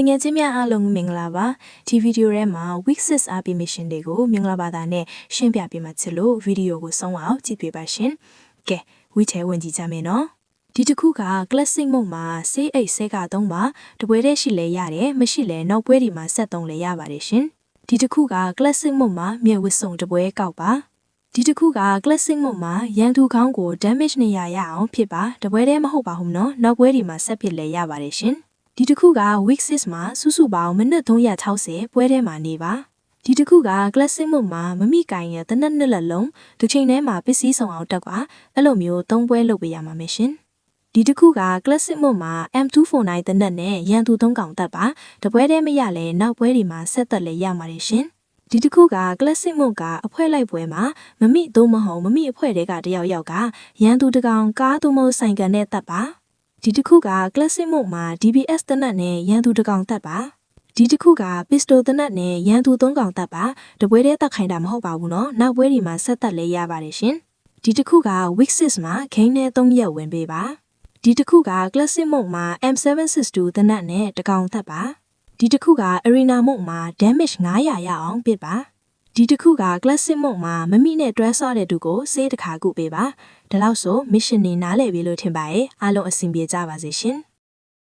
တငယ်ချင်းများအားလုံးမင်္ဂလာပါဒီဗီဒီယိုထဲမှာ week 6 RP mission တွေကိုမင်္ဂလာပါတာနဲ့ရှင်းပြပေးမှာချစ်လို့ဗီဒီယိုကိုဆုံးအောင်ကြည့်ပေးပါရှင်ကဲ week ထဲဝင်ကြည့်ကြမယ်နော်ဒီတစ်ခုက classic mode မှာ save 8 save က3ပါတပွဲတည်းရှိလဲရတယ်မရှိလဲနောက်ပွဲဒီမှာဆက်3လဲရပါတယ်ရှင်ဒီတစ်ခုက classic mode မှာမြေဝစ်စုံတပွဲကောက်ပါဒီတစ်ခုက classic mode မှာရန်သူခေါင်းကို damage နဲ့ရအောင်ဖြစ်ပါတပွဲတည်းမဟုတ်ပါဘူးနော်နောက်ပွဲဒီမှာဆက်ဖြစ်လဲရပါတယ်ရှင်ဒီတစ်ခုက week 6မှာစုစုပေါင်းမိနစ်360ပွဲထဲမှာနေပါဒီတစ်ခုက classic mode မှာမမိကိုင်ရတနက်နှစ်လက်လုံးတစ်ချိန်ထဲမှာပစ္စည်းဆောင်အောင်တက်ပါအဲ့လိုမျိုး3ပွဲလုပ်ပေးရမှာမယ်ရှင်ဒီတစ်ခုက classic mode မှာ M249 တနက်နဲ့ရန်သူ3កောင်တက်ပါတပွဲတည်းမရလဲနောက်ပွဲဒီမှာဆက်သက်လဲရမှာတယ်ရှင်ဒီတစ်ခုက classic mode ကအဖွဲလိုက်ပွဲမှာမမိသို့မဟုတ်မမိအဖွဲတွေကတယောက်ယောက်ကရန်သူတကောင်ကားသို့မဟုတ်ဆိုင်ကန်နဲ့တက်ပါဒီတစ်ခုက classic mode မှာ DBS တနက်နဲ့ရန်သူတကောင်တက်ပါဒီတစ်ခုက pistol တနက်နဲ့ရန်သူ3កောင်တက်ပါတပွဲတည်းတက်ခိုင်းတာမဟုတ်ပါဘူးနော်နောက်ပွဲဒီမှာဆက်သက်လဲရပါတယ်ရှင်ဒီတစ်ခုက week 6မှာဂိမ်းနဲ့3ရက်ဝင်ပေးပါဒီတစ်ခုက classic mode မှာ M762 တနက်နဲ့တကောင်တက်ပါဒီတစ်ခုက arena mode မှာ damage 900ရအောင်ပစ်ပါဒီတစ်ခုက classic mode မှာမမိနဲ့တွဲဆော့တဲ့သူကိုစေးတစ်ခါကုပေးပါဒါလို့ဆို mission နေနားလည်ပြီလို့ထင်ပါရဲ့အားလုံးအဆင်ပြေကြပါစေရှင်